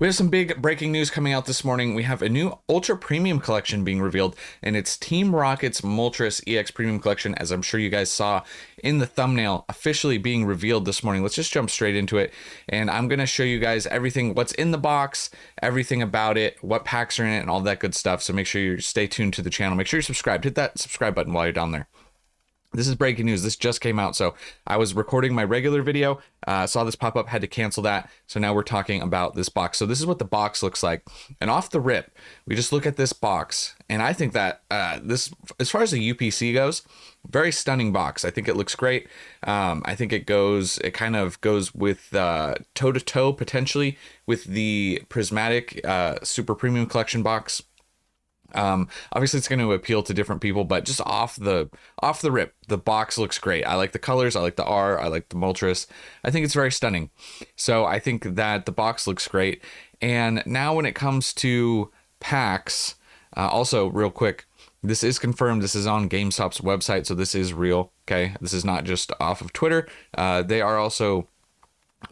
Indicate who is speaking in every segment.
Speaker 1: We have some big breaking news coming out this morning. We have a new ultra premium collection being revealed, and it's Team Rocket's Moltres EX Premium Collection, as I'm sure you guys saw in the thumbnail, officially being revealed this morning. Let's just jump straight into it, and I'm going to show you guys everything, what's in the box, everything about it, what packs are in it, and all that good stuff. So make sure you stay tuned to the channel. Make sure you're subscribed. Hit that subscribe button while you're down there. This is breaking news. This just came out. So I was recording my regular video, saw this pop up, had to cancel that. So now we're talking about this box. So this is what the box looks like. And off the rip, we just look at this box. And I think that this, as far as the UPC goes, very stunning box. I think it looks great. I think it kind of goes with toe to toe potentially with the prismatic super premium collection box. Obviously it's going to appeal to different people, but just off the rip, the box looks great. I like the colors. I like the R. I like the Moltres. I think it's very stunning. So I think that the box looks great. And now when it comes to packs, also real quick, this is confirmed. This is on GameStop's website. So this is real. Okay. This is not just off of Twitter. They are also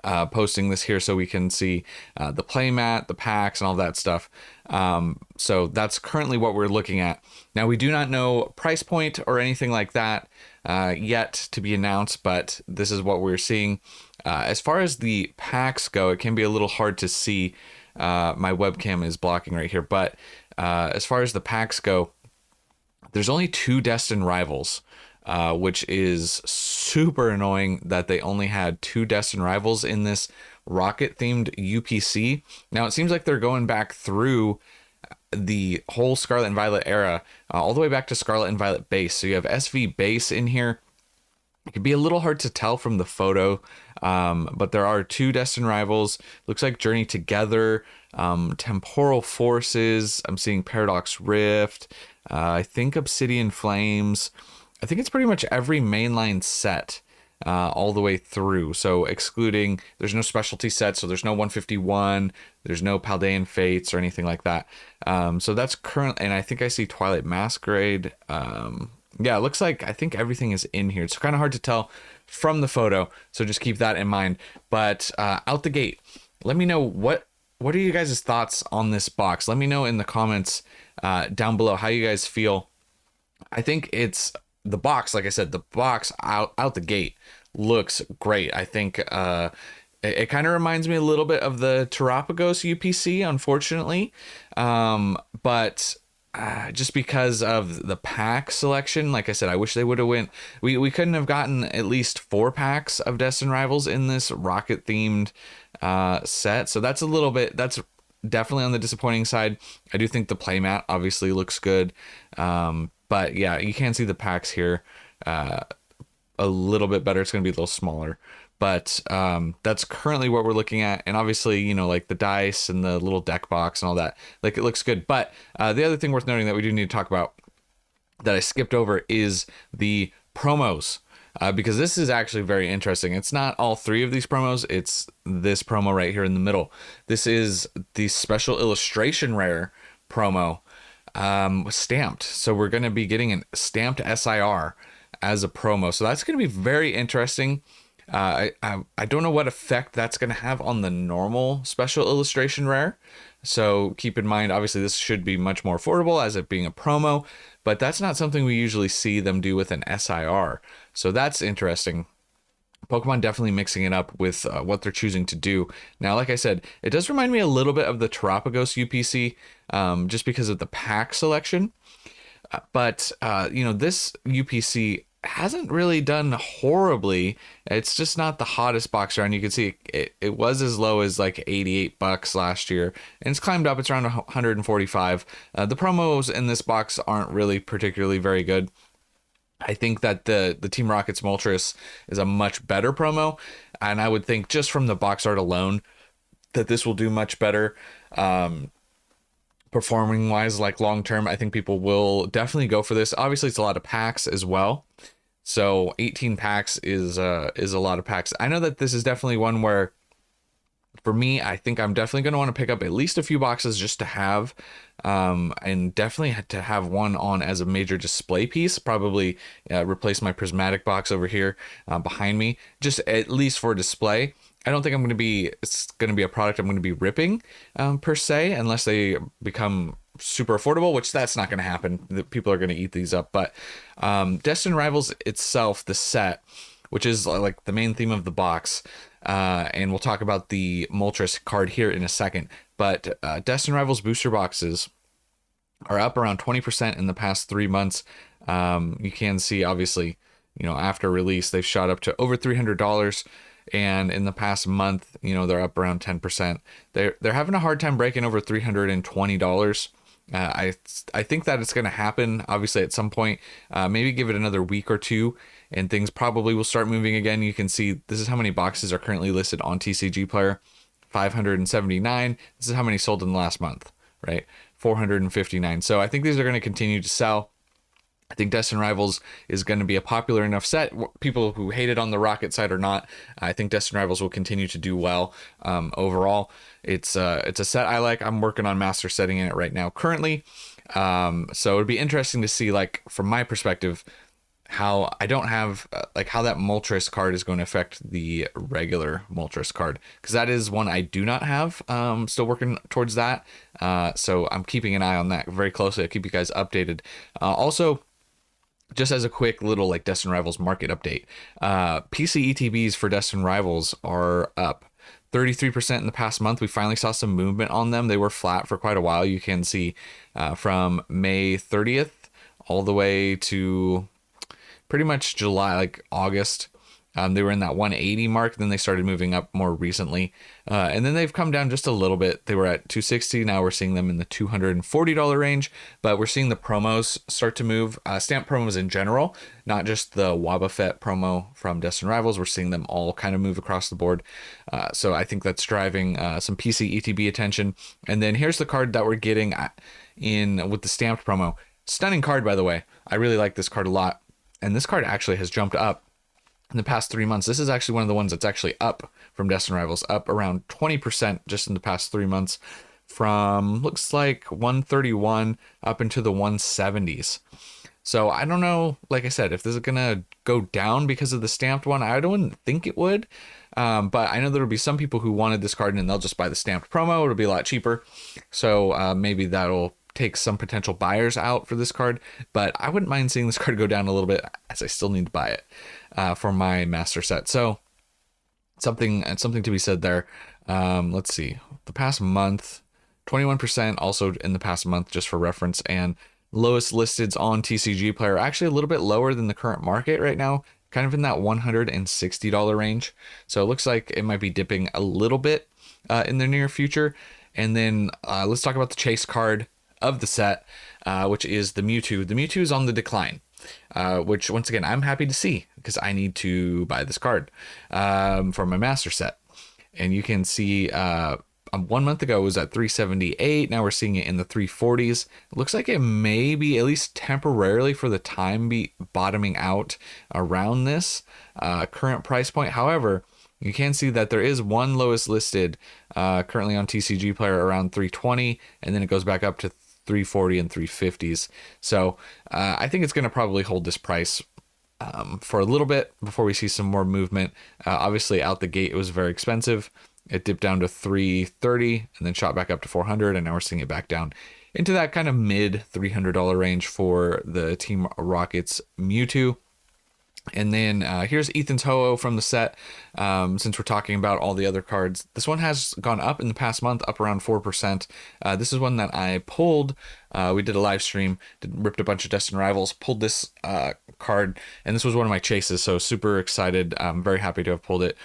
Speaker 1: posting this here so we can see the playmat, the packs, and all that stuff. So that's currently what we're looking at. Now, we do not know price point or anything like that yet to be announced, but this is what we're seeing. As far as the packs go, it can be a little hard to see. My webcam is blocking right here, but as far as the packs go, there's only 2 Destined Rivals. Which is super annoying that they only had 2 Destined Rivals in this rocket themed UPC. Now it seems like they're going back through the whole Scarlet and Violet era, all the way back to Scarlet and Violet base. So you have SV base in here. It could be a little hard to tell from the photo, but there are 2 Destined Rivals. Looks like Journey Together, Temporal Forces. I'm seeing Paradox Rift. I think Obsidian Flames. I think it's pretty much every mainline set all the way through. So excluding, there's no specialty sets, so there's no 151, there's no Paldean Fates or anything like that. So that's current, and I think I see Twilight Masquerade. Yeah, it looks like I think everything is in here. It's kind of hard to tell from the photo, so just keep that in mind. But out the gate, let me know what are you guys' thoughts on this box. Let me know in the comments down below how you guys feel. I think it's the box, like I said, the box out the gate looks great. I think it kind of reminds me a little bit of the Terapagos UPC, unfortunately. But just because of the pack selection, like I said, I wish they would have went. We couldn't have gotten at least 4 packs of Destined Rivals in this rocket themed set. So that's that's definitely on the disappointing side. I do think the playmat obviously looks good. But yeah, you can see the packs here a little bit better. It's going to be a little smaller, but that's currently what we're looking at. And obviously, you know, like the dice and the little deck box and all that, like it looks good. But the other thing worth noting that we do need to talk about that I skipped over is the promos. Because this is actually very interesting. It's not all 3 of these promos. It's this promo right here in the middle. This is the special illustration rare promo. Stamped. So we're going to be getting a stamped SIR as a promo. So that's going to be very interesting. I don't know what effect that's going to have on the normal special illustration rare. So keep in mind, obviously this should be much more affordable as it being a promo, but that's not something we usually see them do with an SIR. So that's interesting. Pokemon definitely mixing it up with what they're choosing to do. Now, like I said, it does remind me a little bit of the Terapagos UPC, just because of the pack selection. But you know, this UPC hasn't really done horribly. It's just not the hottest box around. You can see it was as low as like $88 last year, and it's climbed up. It's around 145. The promos in this box aren't really particularly very good. I think that the Team Rocket's Moltres is a much better promo, and I would think just from the box art alone that this will do much better. Performing wise, like long term, I think people will definitely go for this. Obviously, it's a lot of packs as well. So 18 packs is a lot of packs. I know that this is definitely one where, for me, I think I'm definitely going to want to pick up at least a few boxes just to have, and definitely had to have one on as a major display piece. Probably replace my prismatic box over here behind me, just at least for display. I don't think it's going to be a product I'm going to be ripping per se, unless they become super affordable, which that's not going to happen. The people are going to eat these up. But Destined Rivals itself, the set, which is like the main theme of the box, and we'll talk about the Moltres card here in a second. But Destined Rivals booster boxes are up around 20% in the past 3 months. You can see, obviously, after release, they've shot up to over $300. And in the past month, they're up around 10%. They're having a hard time breaking over $320. I think that it's going to happen, obviously, at some point. Maybe give it another week or two, and things probably will start moving again. You can see this is how many boxes are currently listed on TCG Player, 579. This is how many sold in the last month, right? 459. So I think these are going to continue to sell. I think Destined Rivals is going to be a popular enough set. People who hate it on the Rocket side or not, I think Destined Rivals will continue to do well. Overall, it's a set I like. I'm working on master setting in it right now currently. So it'd be interesting to see, like, from my perspective, how I don't have how that Moltres card is going to affect the regular Moltres card, because that is one I do not have. Still working towards that. So I'm keeping an eye on that very closely. I'll keep you guys updated. Also, just as a quick little Destined Rivals market update, PC ETBs for Destined Rivals are up 33% in the past month. We finally saw some movement on them. They were flat for quite a while. You can see from May 30th all the way to pretty much July, August. They were in that 180 mark. Then they started moving up more recently. And then they've come down just a little bit. They were at 260. Now we're seeing them in the $240 range. But we're seeing the promos start to move. Stamp promos in general, not just the Wobbuffet promo from Destined Rivals. We're seeing them all kind of move across the board. So I think that's driving some PC ETB attention. And then here's the card that we're getting in with the stamped promo. Stunning card, by the way. I really like this card a lot. And this card actually has jumped up in the past 3 months. This is actually one of the ones that's actually up from Destined Rivals, up around 20% just in the past 3 months, from looks like 131 up into the 170s. So I don't know, like I said, if this is gonna go down because of the stamped one. I don't think it would, but I know there will be some people who wanted this card and they'll just buy the stamped promo. It'll be a lot cheaper, so maybe that'll take some potential buyers out for this card. But I wouldn't mind seeing this card go down a little bit, as I still need to buy it for my master set. So something to be said there. Let's see, the past month, 21% also in the past month, just for reference. And lowest listeds on TCG Player, actually a little bit lower than the current market right now, kind of in that $160 range. So it looks like it might be dipping a little bit in the near future. And then let's talk about the chase card of the set, which is the Mewtwo. The Mewtwo is on the decline, which once again I'm happy to see, because I need to buy this card for my master set. And you can see 1 month ago it was at 378. Now we're seeing it in the 340s. It looks like it may be, at least temporarily for the time, be bottoming out around this current price point. However, you can see that there is one lowest listed currently on TCG Player around 320, and then it goes back up to 340 and 350s. So I think it's going to probably hold this price for a little bit before we see some more movement. Obviously, out the gate, it was very expensive. It dipped down to 330 and then shot back up to 400, and now we're seeing it back down into that kind of mid $300 range for the Team Rocket's Mewtwo. And then here's Ethan's Ho-Oh from the set. Since we're talking about all the other cards, this one has gone up in the past month, up around 4%. This is one that I pulled. We did a live stream, ripped a bunch of Destined Rivals, pulled this card, and this was one of my chases, so super excited. I'm very happy to have pulled it.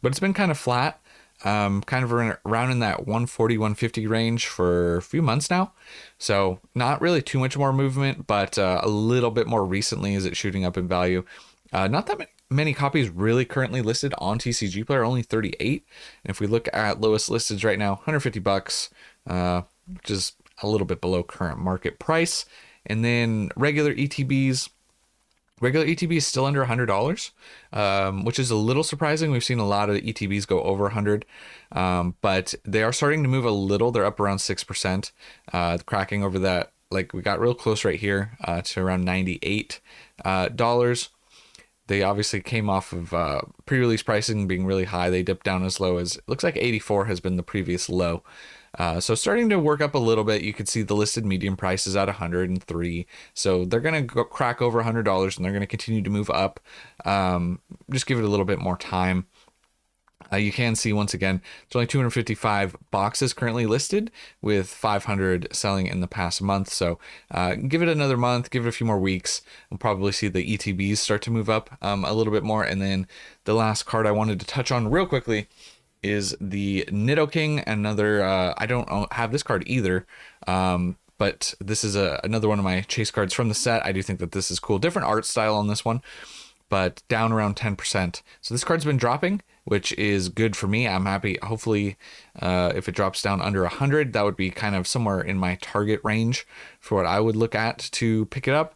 Speaker 1: But it's been kind of flat, kind of around in that 140, 150 range for a few months now. So not really too much more movement, but a little bit more recently is it shooting up in value. Not that many copies really currently listed on TCG Player, only 38. And if we look at lowest listeds right now, $150, which is a little bit below current market price. And then regular ETBs is still under $100, which is a little surprising. We've seen a lot of ETBs go over 100, but they are starting to move a little. They're up around 6%, cracking over that. Like, we got real close right here to around $98. They obviously came off of pre-release pricing being really high. They dipped down as low as, it looks like 84 has been the previous low. So starting to work up a little bit. You could see the listed medium price is at 103. So they're going to crack over $100 and they're going to continue to move up. Just give it a little bit more time. You can see once again, it's only 255 boxes currently listed with 500 selling in the past month. So give it another month, give it a few more weeks. We'll probably see the ETBs start to move up a little bit more. And then the last card I wanted to touch on real quickly is the Nidoking. Another, I don't have this card either. But this is another one of my chase cards from the set. I do think that this is cool. Different art style on this one, but down around 10%. So this card's been dropping, which is good for me. I'm happy. Hopefully, if it drops down under 100, that would be kind of somewhere in my target range for what I would look at to pick it up.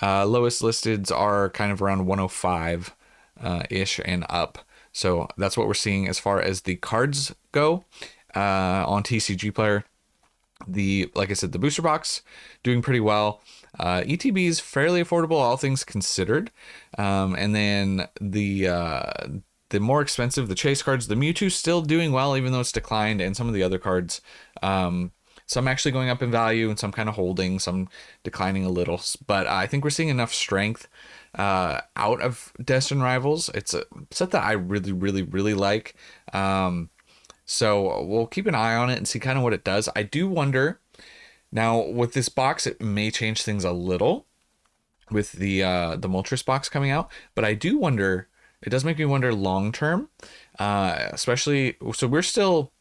Speaker 1: Lowest listeds are kind of around 105 ish and up. So that's what we're seeing as far as the cards go on TCG Player. Like I said, the booster box doing pretty well. ETB is fairly affordable, all things considered. And then the more expensive, the chase cards, the Mewtwo still doing well, even though it's declined, and some of the other cards, some actually going up in value and some kind of holding, some declining a little. But I think we're seeing enough strength out of Destined Rivals. It's a set that I really, really, really like. So we'll keep an eye on it and see kind of what it does. I do wonder, now with this box, it may change things a little with the Moltres box coming out, but I do wonder, it does make me wonder long term, especially, so we're still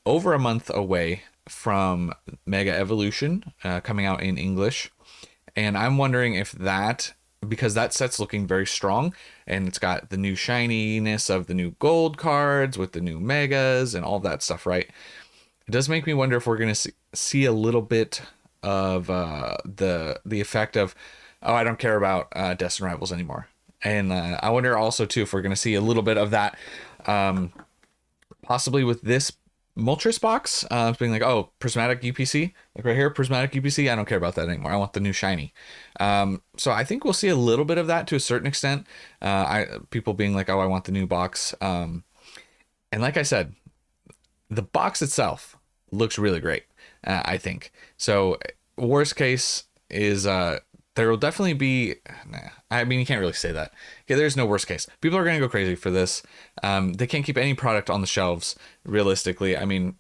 Speaker 1: over a month away from Mega Evolution coming out in English. And I'm wondering if that, because that set's looking very strong and it's got the new shininess of the new gold cards with the new megas and all that stuff, right? It does make me wonder if we're going to see a little bit of the effect of, oh, I don't care about Destined Rivals anymore. And I wonder also too if we're going to see a little bit of that possibly with this Moltres box, being like, oh, prismatic UPC, like right here, prismatic UPC, I don't care about that anymore. I want the new shiny. So I think we'll see a little bit of that to a certain extent. People being like, oh, I want the new box. And like I said, the box itself looks really great, I think. So worst case is there will definitely be, I mean, you can't really say that. Okay, there's no worst case. People are going to go crazy for this. They can't keep any product on the shelves, realistically. I mean,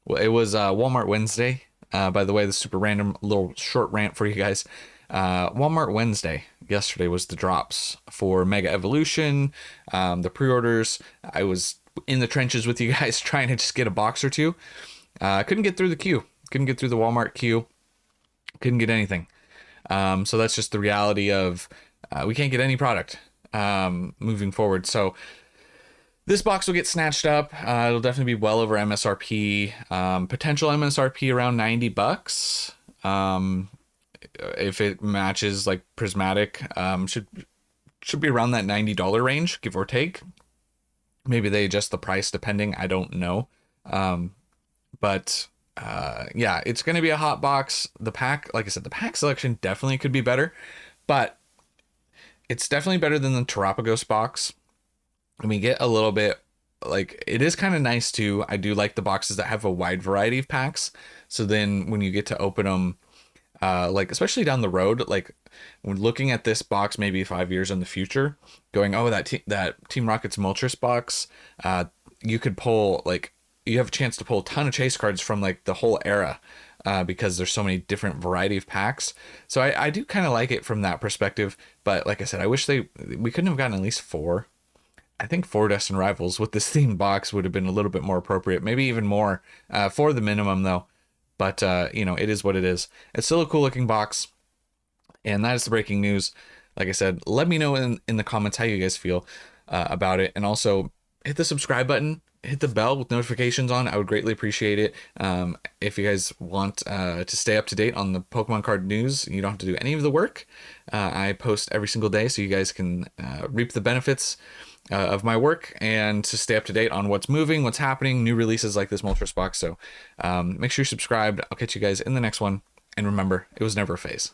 Speaker 1: well, it was Walmart Wednesday. By the way, the super random little short rant for you guys. Walmart Wednesday yesterday was the drops for Mega Evolution, the pre-orders. I was in the trenches with you guys trying to just get a box or two. Couldn't get through the queue. Couldn't get through the Walmart queue. Couldn't get anything. So that's just the reality of we can't get any product moving forward. So this box will get snatched up. It'll definitely be well over MSRP. Potential MSRP around $90. If it matches like prismatic, should be around that $90 range, give or take. Maybe they adjust the price depending. I don't know. But yeah, it's going to be a hot box. The pack, like I said, the pack selection definitely could be better, but it's definitely better than the Terapagos box. And we get a little bit, like, it is kind of nice too. I do like the boxes that have a wide variety of packs. So then when you get to open them, like, especially down the road, like when looking at this box, maybe 5 years in the future, going, oh, that Team Rocket's Moltres box, you could pull, like, you have a chance to pull a ton of chase cards from like the whole era, because there's so many different variety of packs. So I do kind of like it from that perspective. But like I said, I wish we couldn't have gotten at least 4. I think 4 Destined Rivals with this themed box would have been a little bit more appropriate, maybe even more, for the minimum though. But you know, it is what it is. It's still a cool looking box. And that is the breaking news. Like I said, let me know in the comments how you guys feel about it. And also hit the subscribe button. Hit the bell with notifications on. I would greatly appreciate it. If you guys want to stay up to date on the Pokemon card news, you don't have to do any of the work. I post every single day so you guys can reap the benefits of my work and to stay up to date on what's moving, what's happening, new releases like this Moltres box. So make sure you're subscribed. I'll catch you guys in the next one. And remember, it was never a phase.